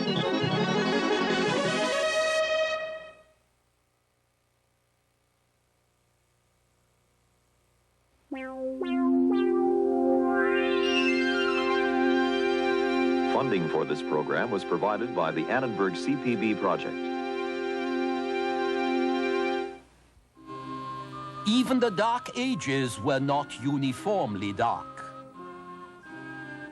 Funding for this program was provided by the Annenberg CPB project. Even the Dark Ages were not uniformly dark.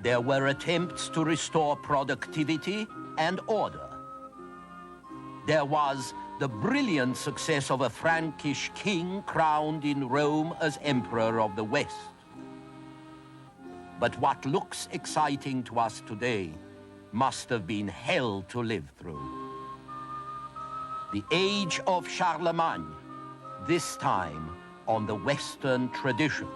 There were attempts to restore productivity and order. There was the brilliant success of a Frankish king crowned in Rome as Emperor of the West. But what looks exciting to us today must have been hell to live through. The age of Charlemagne, this time on the Western tradition.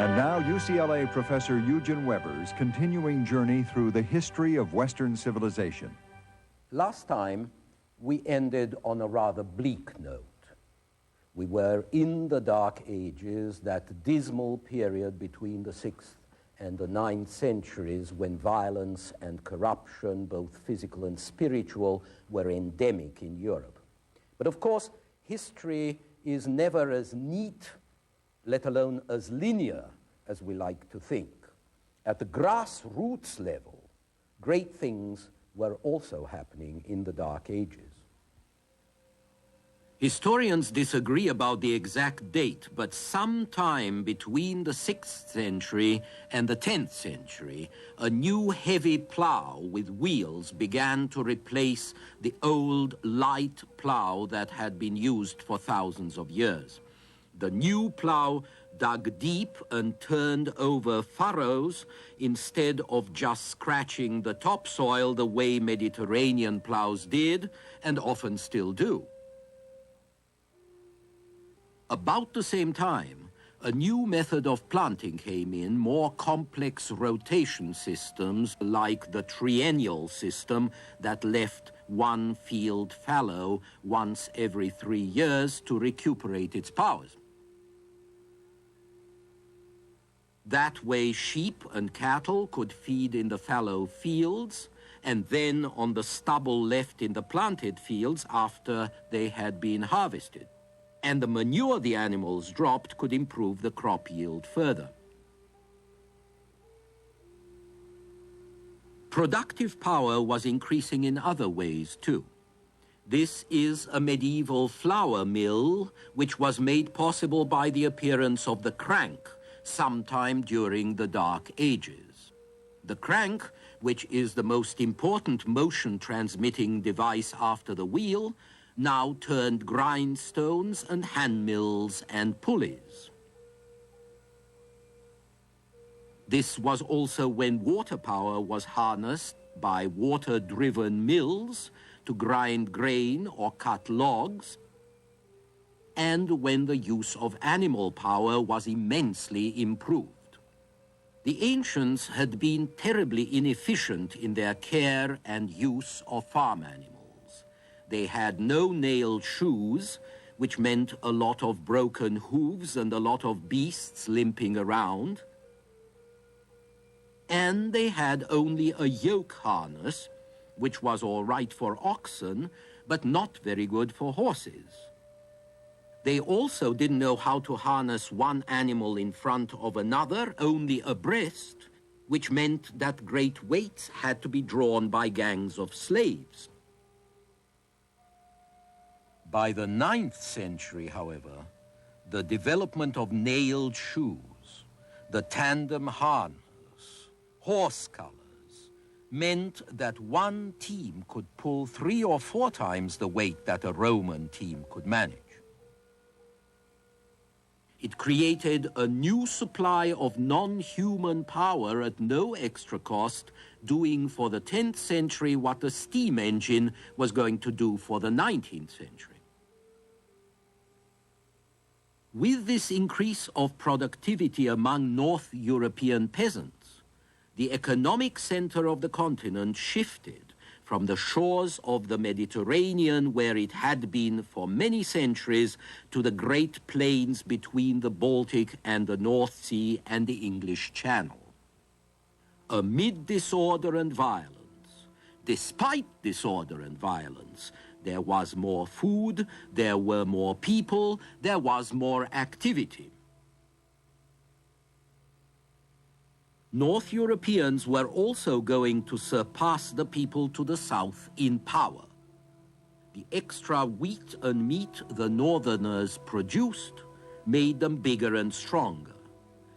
And now UCLA professor Eugen Weber's continuing journey through the history of Western civilization. Last time, we ended on a rather bleak note. We were in the Dark Ages, that dismal period between the 6th and the 9th centuries when violence and corruption, both physical and spiritual, were endemic in Europe. But of course, history is never as neat, let alone as linear as we like to think. At the grassroots level, great things were also happening in the Dark Ages. Historians disagree about the exact date, but sometime between the 6th century and the 10th century, a new heavy plow with wheels began to replace the old light plow that had been used for thousands of years. The new plow dug deep and turned over furrows instead of just scratching the topsoil the way Mediterranean plows did and often still do. About the same time, a new method of planting came in, more complex rotation systems like the triennial system that left one field fallow once every 3 years to recuperate its powers. That way, sheep and cattle could feed in the fallow fields and then on the stubble left in the planted fields after they had been harvested. And the manure the animals dropped could improve the crop yield further. Productive power was increasing in other ways, too. This is a medieval flour mill, which was made possible by the appearance of the crank, sometime during the Dark Ages. The crank, which is the most important motion-transmitting device after the wheel, now turned grindstones and hand mills and pulleys. This was also when water power was harnessed by water-driven mills to grind grain or cut logs, and when the use of animal power was immensely improved. The ancients had been terribly inefficient in their care and use of farm animals. They had no nailed shoes, which meant a lot of broken hooves and a lot of beasts limping around. And they had only a yoke harness, which was all right for oxen, but not very good for horses. They also didn't know how to harness one animal in front of another, only abreast, which meant that great weights had to be drawn by gangs of slaves. By the 9th century, however, the development of nailed shoes, the tandem harness, horse colors, meant that one team could pull 3 or 4 times the weight that a Roman team could manage. It created a new supply of non-human power at no extra cost, doing for the 10th century what the steam engine was going to do for the 19th century. With this increase of productivity among North European peasants, the economic center of the continent shifted from the shores of the Mediterranean, where it had been for many centuries, to the great plains between the Baltic and the North Sea and the English Channel. Amid disorder and violence, despite disorder and violence, there was more food, there were more people, there was more activity. North Europeans were also going to surpass the people to the south in power. The extra wheat and meat the northerners produced made them bigger and stronger.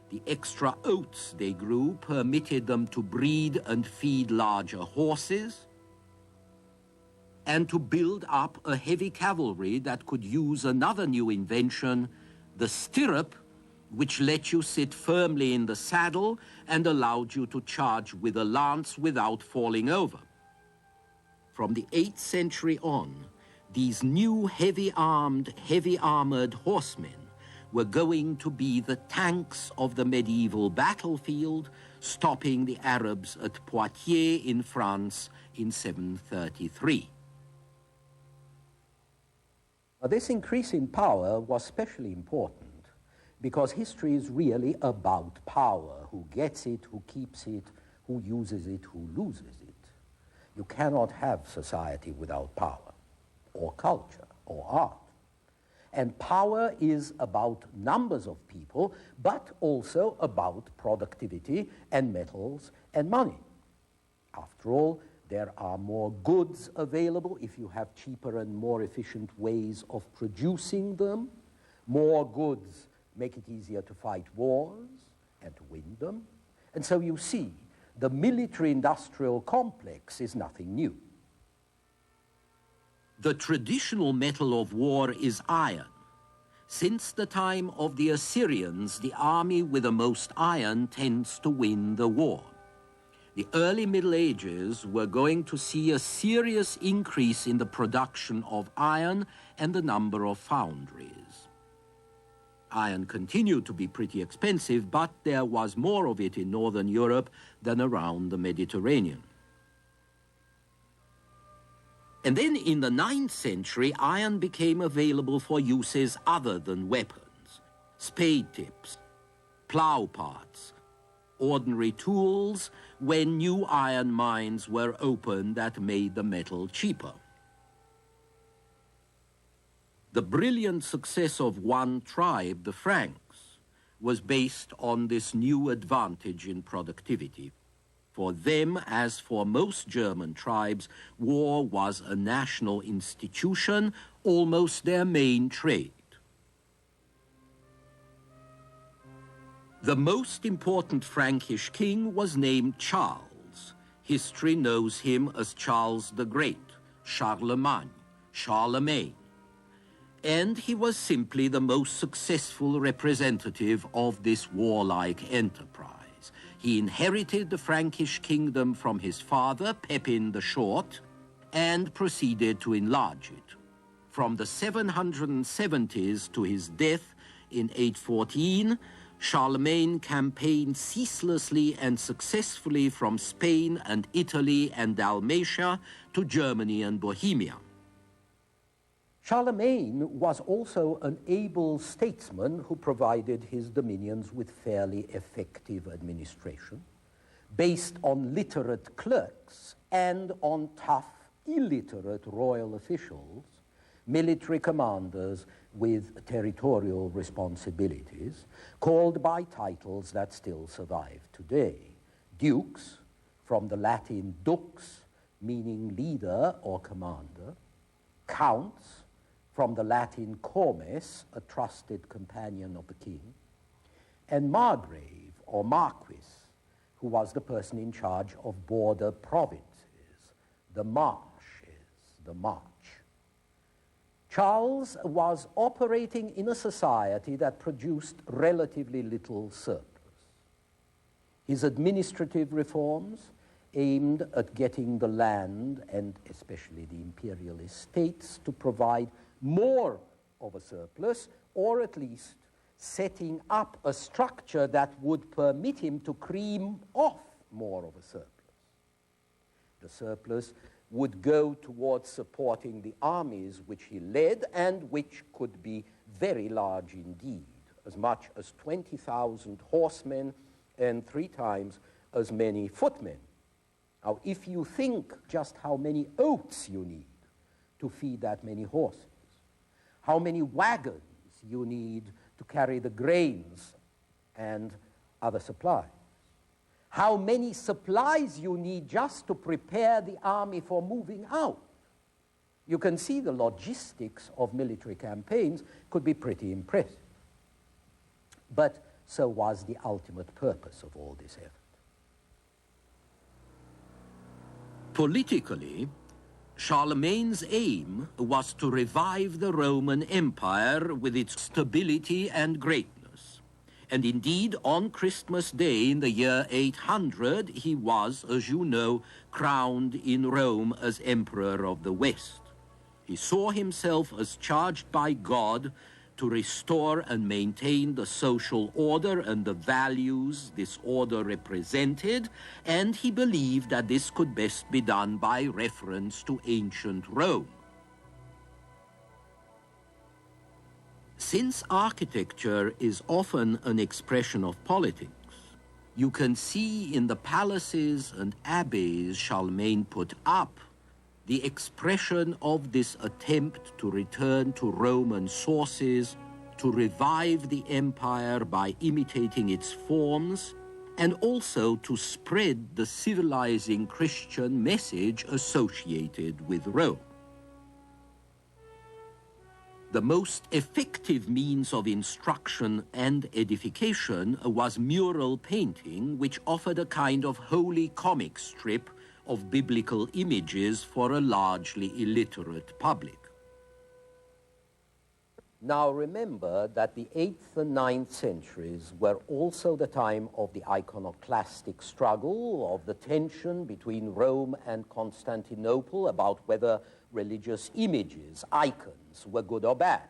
The extra oats they grew permitted them to breed and feed larger horses and to build up a heavy cavalry that could use another new invention, the stirrup, which let you sit firmly in the saddle and allowed you to charge with a lance without falling over. From the 8th century on, these new heavy-armed, heavy-armored horsemen were going to be the tanks of the medieval battlefield, stopping the Arabs at Poitiers in France in 733. This increase in power was especially important because history is really about power. Who gets it, who keeps it, who uses it, who loses it. You cannot have society without power, or culture, or art. And power is about numbers of people, but also about productivity and metals and money. After all, there are more goods available if you have cheaper and more efficient ways of producing them. More goods make it easier to fight wars and to win them. And so you see, the military-industrial complex is nothing new. The traditional metal of war is iron. Since the time of the Assyrians, the army with the most iron tends to win the war. The early Middle Ages were going to see a serious increase in the production of iron and the number of foundries. Iron continued to be pretty expensive, but there was more of it in Northern Europe than around the Mediterranean. And then in the 9th century, iron became available for uses other than weapons. Spade tips, plow parts, ordinary tools, when new iron mines were opened that made the metal cheaper. The brilliant success of one tribe, the Franks, was based on this new advantage in productivity. For them, as for most German tribes, war was a national institution, almost their main trade. The most important Frankish king was named Charles. History knows him as Charles the Great, Charlemagne, Charlemagne. And he was simply the most successful representative of this warlike enterprise. He inherited the Frankish kingdom from his father, Pepin the Short, and proceeded to enlarge it. From the 770s to his death in 814, Charlemagne campaigned ceaselessly and successfully from Spain and Italy and Dalmatia to Germany and Bohemia. Charlemagne was also an able statesman who provided his dominions with fairly effective administration, based on literate clerks and on tough, illiterate royal officials, military commanders with territorial responsibilities, called by titles that still survive today. Dukes, from the Latin dux, meaning leader or commander, counts, from the Latin comes, a trusted companion of the king, and margrave or marquis, who was the person in charge of border provinces, the marches, the march. Charles was operating in a society that produced relatively little surplus. His administrative reforms aimed at getting the land, and especially the imperial estates, to provide more of a surplus, or at least setting up a structure that would permit him to cream off more of a surplus. The surplus would go towards supporting the armies which he led, and which could be very large indeed, as much as 20,000 horsemen and 3 times as many footmen. Now, if you think just how many oats you need to feed that many horses, how many wagons you need to carry the grains and other supplies, how many supplies you need just to prepare the army for moving out, you can see the logistics of military campaigns could be pretty impressive. But so was the ultimate purpose of all this effort. Politically, Charlemagne's aim was to revive the Roman Empire with its stability and greatness. And indeed, on Christmas Day in the year 800, he was, as you know, crowned in Rome as Emperor of the West. He saw himself as charged by God to restore and maintain the social order and the values this order represented, and he believed that this could best be done by reference to ancient Rome. Since architecture is often an expression of politics, you can see in the palaces and abbeys Charlemagne put up the expression of this attempt to return to Roman sources, to revive the empire by imitating its forms, and also to spread the civilizing Christian message associated with Rome. The most effective means of instruction and edification was mural painting, which offered a kind of holy comic strip of biblical images for a largely illiterate public. Now remember that the 8th and 9th centuries were also the time of the iconoclastic struggle, of the tension between Rome and Constantinople about whether religious images, icons, were good or bad.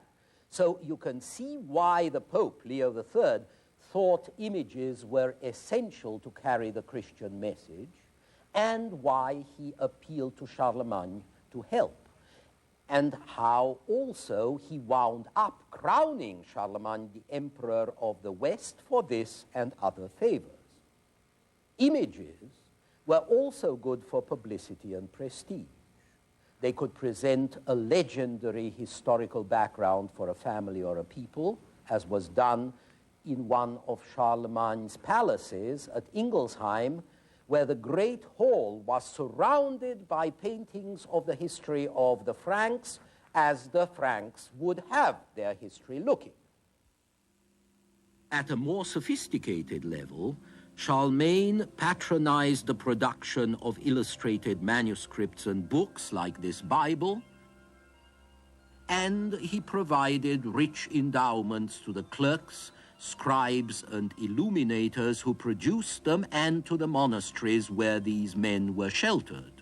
So you can see why the Pope, Leo III, thought images were essential to carry the Christian message, and why he appealed to Charlemagne to help, and how also he wound up crowning Charlemagne the Emperor of the West for this and other favors. Images were also good for publicity and prestige. They could present a legendary historical background for a family or a people, as was done in one of Charlemagne's palaces at Ingolsheim, where the great hall was surrounded by paintings of the history of the Franks, as the Franks would have their history looking. At a more sophisticated level, Charlemagne patronized the production of illustrated manuscripts and books like this Bible, and he provided rich endowments to the clerks, scribes, and illuminators who produced them, and to the monasteries where these men were sheltered.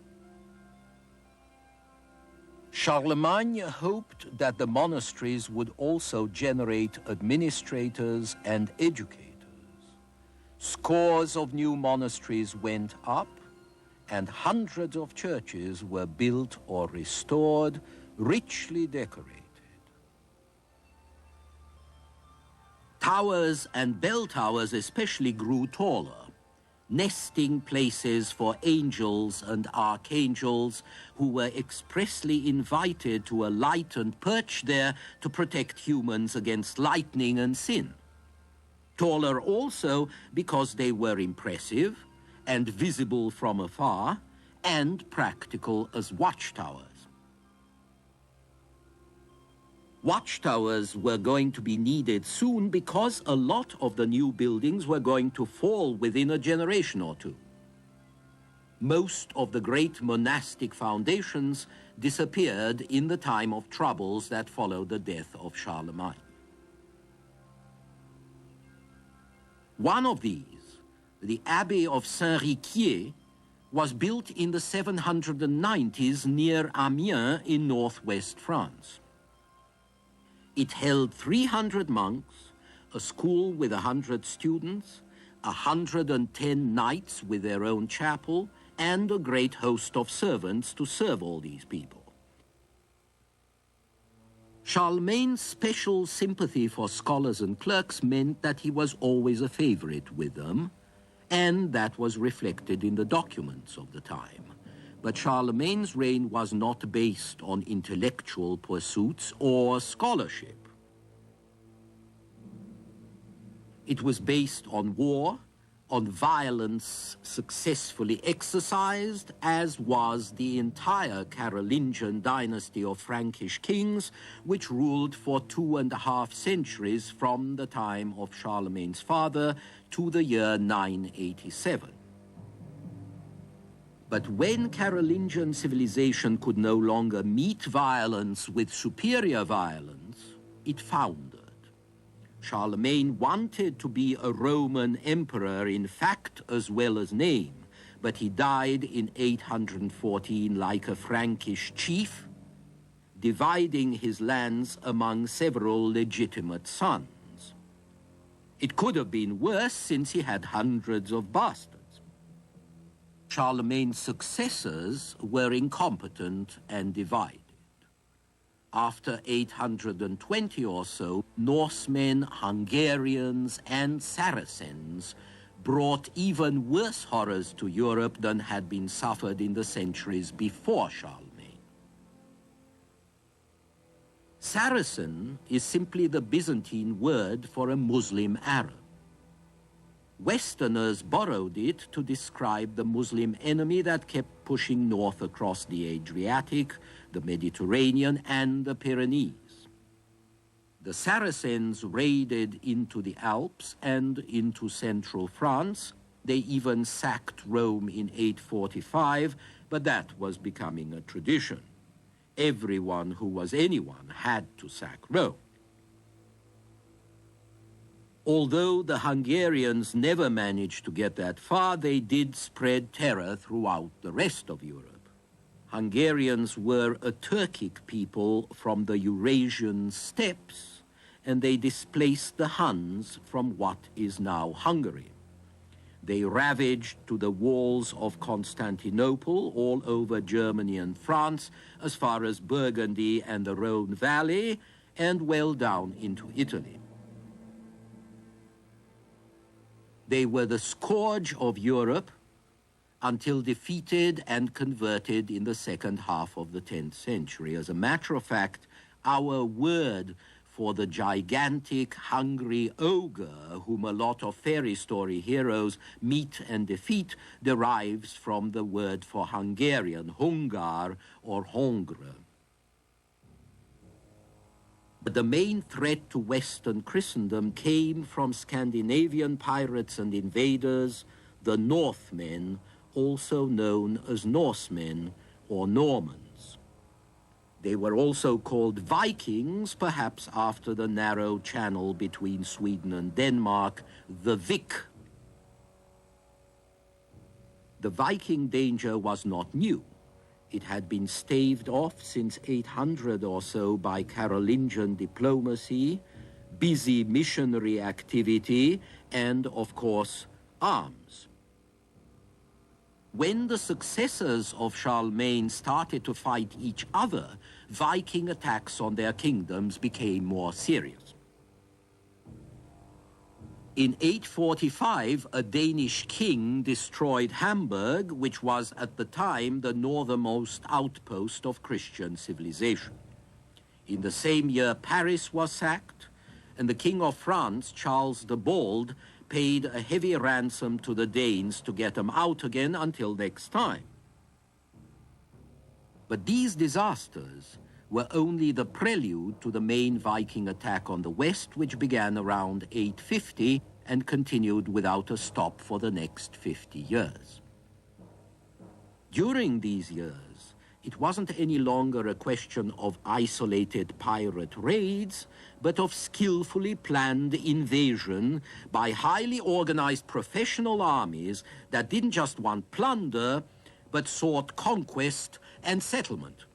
Charlemagne hoped that the monasteries would also generate administrators and educators. Scores of new monasteries went up, and hundreds of churches were built or restored, richly decorated. Towers and bell towers especially grew taller, nesting places for angels and archangels who were expressly invited to alight and perch there to protect humans against lightning and sin. Taller also because they were impressive and visible from afar and practical as watchtowers. Watchtowers were going to be needed soon because a lot of the new buildings were going to fall within a generation or two. Most of the great monastic foundations disappeared in the time of troubles that followed the death of Charlemagne. One of these, the Abbey of Saint-Riquier, was built in the 790s near Amiens in northwest France. It held 300 monks, a school with 100 students, 110 knights with their own chapel, and a great host of servants to serve all these people. Charlemagne's special sympathy for scholars and clerks meant that he was always a favorite with them, and that was reflected in the documents of the time. But Charlemagne's reign was not based on intellectual pursuits or scholarship. It was based on war, on violence successfully exercised, as was the entire Carolingian dynasty of Frankish kings, which ruled for 2.5 centuries from the time of Charlemagne's father to the year 987. But when Carolingian civilization could no longer meet violence with superior violence, it foundered. Charlemagne wanted to be a Roman emperor in fact as well as name, but he died in 814 like a Frankish chief, dividing his lands among several legitimate sons. It could have been worse since he had hundreds of bastards. Charlemagne's successors were incompetent and divided. After 820 or so, Norsemen, Hungarians, and Saracens brought even worse horrors to Europe than had been suffered in the centuries before Charlemagne. Saracen is simply the Byzantine word for a Muslim Arab. Westerners borrowed it to describe the Muslim enemy that kept pushing north across the Adriatic, the Mediterranean, and the Pyrenees. The Saracens raided into the Alps and into central France. They even sacked Rome in 845, but that was becoming a tradition. Everyone who was anyone had to sack Rome. Although the Hungarians never managed to get that far, they did spread terror throughout the rest of Europe. Hungarians were a Turkic people from the Eurasian steppes, and they displaced the Huns from what is now Hungary. They ravaged to the walls of Constantinople all over Germany and France, as far as Burgundy and the Rhone Valley, and well down into Italy. They were the scourge of Europe until defeated and converted in the second half of the 10th century. As a matter of fact, our word for the gigantic, hungry ogre whom a lot of fairy story heroes meet and defeat derives from the word for Hungarian, Hungar or Hongre. But the main threat to Western Christendom came from Scandinavian pirates and invaders, the Northmen, also known as Norsemen or Normans. They were also called Vikings, perhaps after the narrow channel between Sweden and Denmark, the Vik. The Viking danger was not new. It had been staved off since 800 or so by Carolingian diplomacy, busy missionary activity, and, of course, arms. When the successors of Charlemagne started to fight each other, Viking attacks on their kingdoms became more serious. In 845, a Danish king destroyed Hamburg, which was at the time the northernmost outpost of Christian civilization. In the same year, Paris was sacked, and the King of France, Charles the Bald, paid a heavy ransom to the Danes to get them out again until next time. But these disasters were only the prelude to the main Viking attack on the west, which began around 850 and continued without a stop for the next 50 years. During these years, it wasn't any longer a question of isolated pirate raids, but of skillfully planned invasion by highly organized professional armies that didn't just want plunder, but sought conquest and settlement.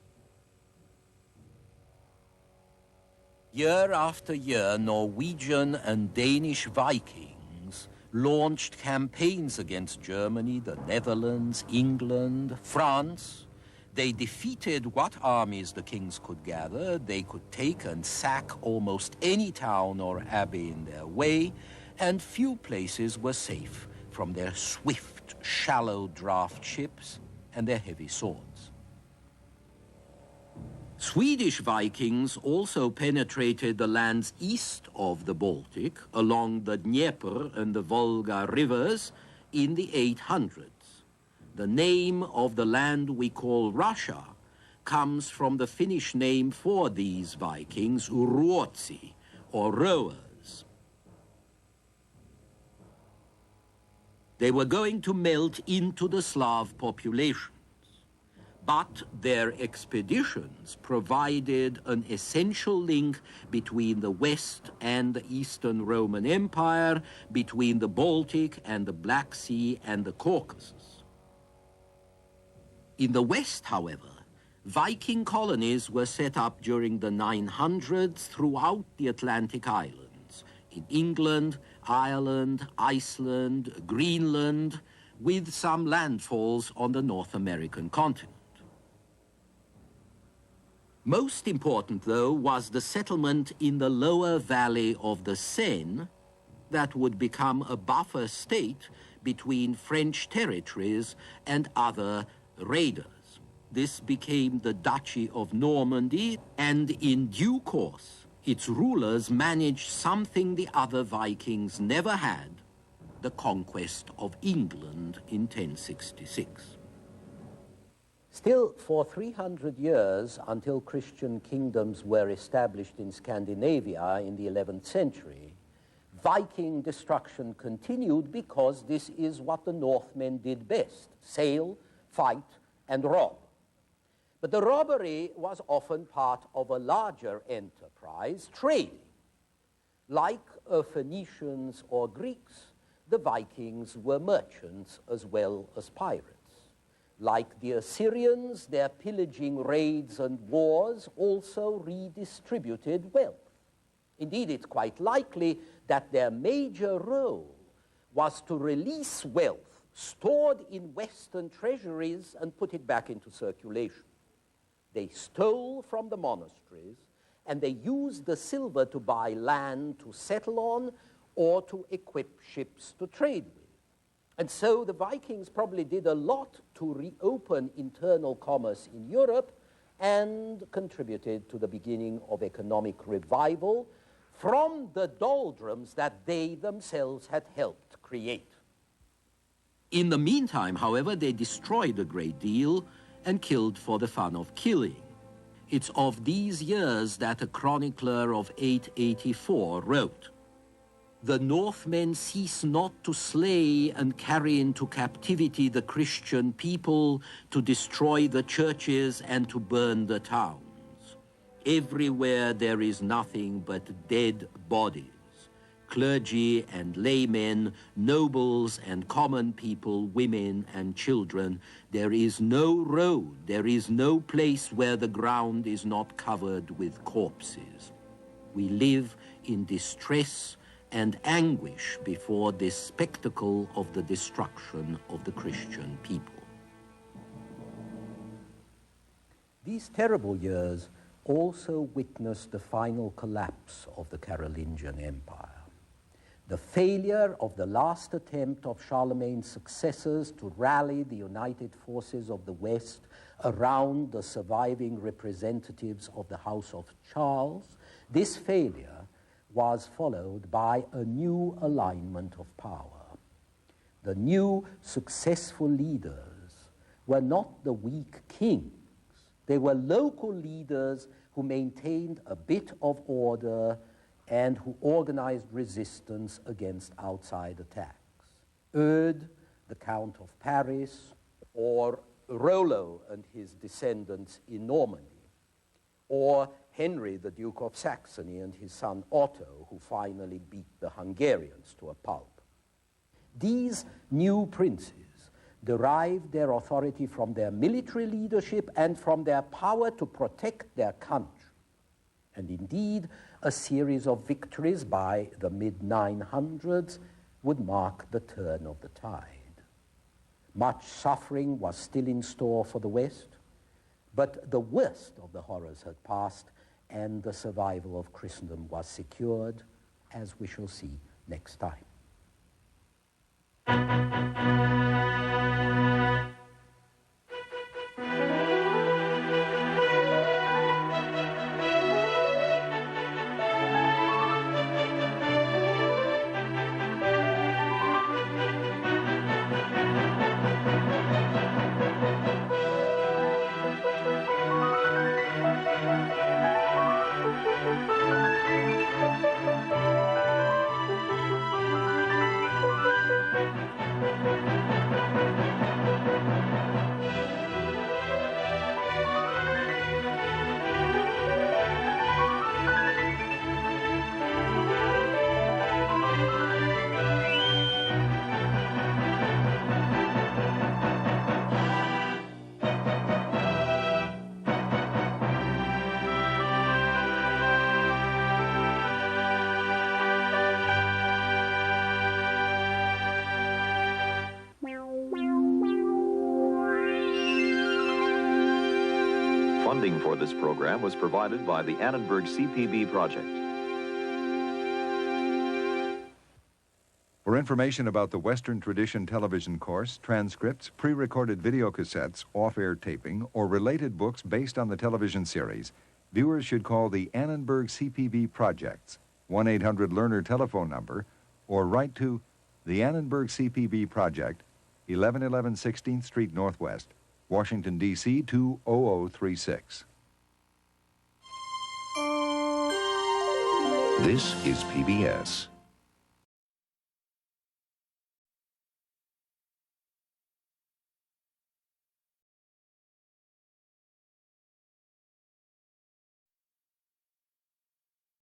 Year after year, Norwegian and Danish Vikings launched campaigns against Germany, the Netherlands, England, France. They defeated what armies the kings could gather. They could take and sack almost any town or abbey in their way, and few places were safe from their swift, shallow draft ships and their heavy swords. Swedish Vikings also penetrated the lands east of the Baltic, along the Dnieper and the Volga rivers, in the 800s. The name of the land we call Russia comes from the Finnish name for these Vikings, Ruotsi, or rowers. They were going to melt into the Slav population. But their expeditions provided an essential link between the West and the Eastern Roman Empire, between the Baltic and the Black Sea and the Caucasus. In the West, however, Viking colonies were set up during the 900s throughout the Atlantic islands, in England, Ireland, Iceland, Greenland, with some landfalls on the North American continent. Most important, though, was the settlement in the lower valley of the Seine that would become a buffer state between French territories and other raiders. This became the Duchy of Normandy, and in due course, its rulers managed something the other Vikings never had, the conquest of England in 1066. Still, for 300 years, until Christian kingdoms were established in Scandinavia in the 11th century, Viking destruction continued because this is what the Northmen did best: sail, fight, and rob. But the robbery was often part of a larger enterprise, trading. Like Phoenicians or Greeks, the Vikings were merchants as well as pirates. Like the Assyrians, their pillaging raids and wars also redistributed wealth. Indeed, it's quite likely that their major role was to release wealth stored in Western treasuries and put it back into circulation. They stole from the monasteries, and they used the silver to buy land to settle on or to equip ships to trade with. And so the Vikings probably did a lot to reopen internal commerce in Europe and contributed to the beginning of economic revival from the doldrums that they themselves had helped create. In the meantime, however, they destroyed a great deal and killed for the fun of killing. It's of these years that a chronicler of 884 wrote, "The Northmen cease not to slay and carry into captivity the Christian people, to destroy the churches and to burn the towns. Everywhere there is nothing but dead bodies. Clergy and laymen, nobles and common people, women and children. There is no road, there is no place where the ground is not covered with corpses. We live in distress and anguish before this spectacle of the destruction of the Christian people." These terrible years also witnessed the final collapse of the Carolingian Empire. The failure of the last attempt of Charlemagne's successors to rally the united forces of the West around the surviving representatives of the House of Charles, this failure was followed by a new alignment of power. The new successful leaders were not the weak kings. They were local leaders who maintained a bit of order and who organized resistance against outside attacks. Eudes, the Count of Paris, or Rollo and his descendants in Normandy, or Henry, the Duke of Saxony, and his son Otto, who finally beat the Hungarians to a pulp. These new princes derived their authority from their military leadership and from their power to protect their country. And indeed, a series of victories by the mid-900s would mark the turn of the tide. Much suffering was still in store for the West, but the worst of the horrors had passed, and the survival of Christendom was secured, as we shall see next time. Funding for this program was provided by the Annenberg CPB project. For information about the Western Tradition television course, transcripts, pre-recorded video cassettes, off-air taping, or related books based on the television series, viewers should call the Annenberg CPB projects, 1-800-LEARNER telephone number, or write to the Annenberg CPB project, 1111 16th Street Northwest, Washington, D.C. 20036. This is PBS.